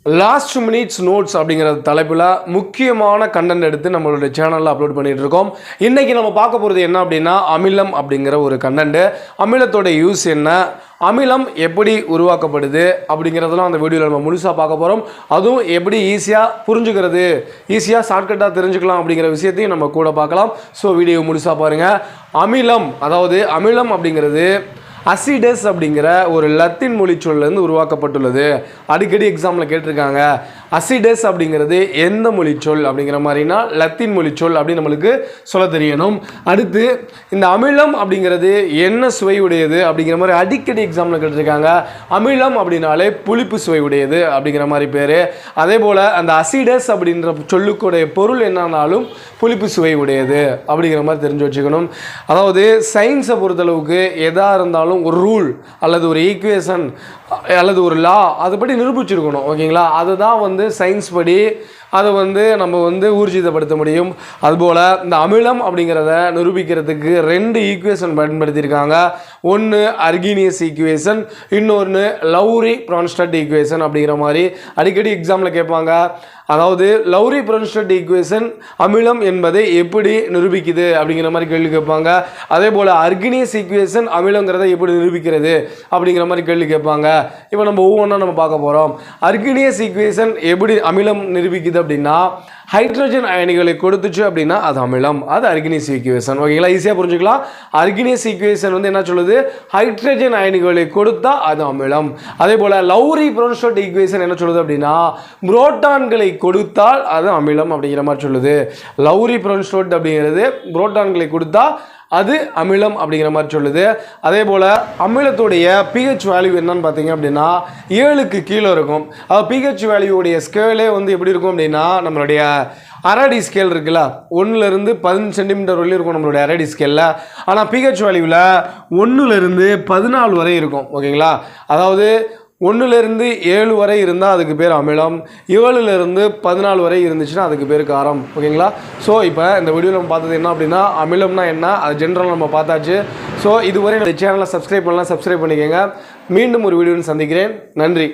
Last minutes notes அப்படிங்கிற தலைப்பில் முக்கியமான கண்டென்ட் எடுத்து நம்மளுடைய சேனலில் அப்லோட் பண்ணிகிட்டு இருக்கோம். இன்றைக்கி நம்ம பார்க்க போகிறது என்ன அப்படின்னா, அமிலம் அப்படிங்கிற ஒரு கண்டென்ட்டு. அமிலத்தோட யூஸ் என்ன, அமிலம் எப்படி உருவாக்கப்படுது அப்படிங்கிறதெல்லாம் அந்த வீடியோவில் நம்ம முழுசாக பார்க்க போகிறோம். அதுவும் எப்படி ஈஸியாக புரிஞ்சுக்கிறது, ஈஸியாக ஷார்ட்கட்டாக தெரிஞ்சுக்கலாம் அப்படிங்கிற விஷயத்தையும் நம்ம கூட பார்க்கலாம். ஸோ வீடியோ முழுசாக பாருங்கள். அமிலம், அதாவது அமிலம் அப்படிங்கிறது அசிடஸ் அப்படிங்கிற ஒரு லத்தீன் மொழி சொல்லேருந்து உருவாக்கப்பட்டுள்ளது. அடிக்கடி எக்ஸாமில் கேட்டிருக்காங்க, அசிடஸ் அப்படிங்கிறது எந்த மொழி சொல் அப்படிங்கிற மாதிரினா லத்தீன் மொழி சொல் அப்படின்னு நம்மளுக்கு சொல்ல தெரியணும். அடுத்து இந்த அமிலம் அப்படிங்கிறது என்ன சுவை உடையது அப்படிங்கிற மாதிரி அடிக்கடி எக்ஸாமில் கேட்டிருக்காங்க. அமிலம் அப்படின்னாலே புளிப்பு சுவை உடையது அப்படிங்கிற மாதிரி பேர். அதே போல் அந்த அசிடஸ் அப்படின்ற சொல்லுக்குடைய பொருள் என்னன்னாலும் புளிப்பு சுவை உடையது அப்படிங்கிற மாதிரி தெரிஞ்சு வச்சுக்கணும். அதாவது சயின்ஸை பொறுத்தளவுக்கு எதாக இருந்தாலும் ஒரு ரூல் அல்லது ஒரு ஈக்குவேஷன் அல்லது ஒரு லா அதுபடி நிரூபிச்சிருக்கணும். ஓகேங்களா? அதுதான் சயின்ஸ் படி அதை நம்ம ஊர்ஜிதப்படுத்த முடியும். அதுபோல் இந்த அமிலம் அப்படிங்கிறத நிரூபிக்கிறதுக்கு 2 ஈக்குவேஷன் பயன்படுத்தியிருக்காங்க. ஒன்று அர்கினியஸ் ஈக்குவேஷன், இன்னொன்று லவ்ரி ப்ரான்ஸ்டட் ஈக்குவேஷன் அப்படிங்கிற மாதிரி அடிக்கடி எக்ஸாமில் கேட்பாங்க. அதாவது லவ்ரி ப்ரான்ஸ்டட் ஈக்குவேஷன் அமிலம் என்பதை எப்படி நிரூபிக்குது அப்படிங்கிற மாதிரி கேள்வி கேட்பாங்க. அதே போல் அர்கினியஸ் ஈக்குவேஷன் அமிலங்கிறத எப்படி நிரூபிக்கிறது அப்படிங்கிற மாதிரி கேள்வி கேட்பாங்க. இப்போ நம்ம ஒவ்வொன்றா நம்ம பார்க்க போகிறோம். அர்கினியஸ் ஈக்குவேஷன் எப்படி அமிலம் நிரூபிக்குது அப்படின்னா, ஹைட்ரஜன் அயனிகளை கொடுத்துச்சு அப்படின்னா அது அமிலம், அது அர்கினியஸ் ஈக்குவேஷன். ஓகேங்களா? ஈஸியாக புரிஞ்சுக்கலாம். அர்கினியஸ் ஈக்குவேஷன் என்ன சொல்லுது, ஹைட்ரஜன் அயனிகளை கொடுத்தா அது அமிலம். அதே போல் லவ்ரி ப்ரான்ஸ்டட் ஈக்குவேஷன் என்ன சொல்லுது அப்படின்னா, புரோட்டான்களை கொடுத்தால் அது அமிலம் அப்படிங்கிற மாதிரி சொல்லுது. லவ்ரி ப்ரான்ஸ்டட் அப்படிங்கிறது புரோட்டான்களை கொடுத்தா அது அமிலம் அப்படிங்கிற மாதிரி சொல்லுது. அதே போல் அமிலத்துடைய பிஹெச் வேல்யூ என்னன்னு பார்த்தீங்க அப்படின்னா 7க்கு கீழே இருக்கும். அது பிஹெச் வேல்யூடைய ஸ்கேலே எப்படி இருக்கும் அப்படின்னா, நம்மளுடைய அரடி ஸ்கேல் இருக்குல்ல, 1லேருந்து 15 சென்டிமீட்டர் வரையும் இருக்கும் நம்மளுடைய அரடி ஸ்கேலில். ஆனால் பிஹெச் வேல்யூவில் 1லேருந்து 14 வரை இருக்கும். ஓகேங்களா? அதாவது 1லேருந்து 7 வரை இருந்தால் அதுக்கு பேர் அமிலம், 7லேருந்து 14 வரை இருந்துச்சுன்னா அதுக்கு பேர் காரம். ஓகேங்களா? ஸோ இப்போ இந்த வீடியோவில் நம்ம பார்த்தது என்ன அப்படின்னா, அமிலம்னா என்ன அது ஜென்ரலாக நம்ம பார்த்தாச்சு. ஸோ இதுவரை இந்த சேனலை சப்ஸ்கிரைப் பண்ணலாம், சப்ஸ்கிரைப் பண்ணிக்கோங்க. மீண்டும் ஒரு வீடியோவில் சந்திக்கிறேன். நன்றி.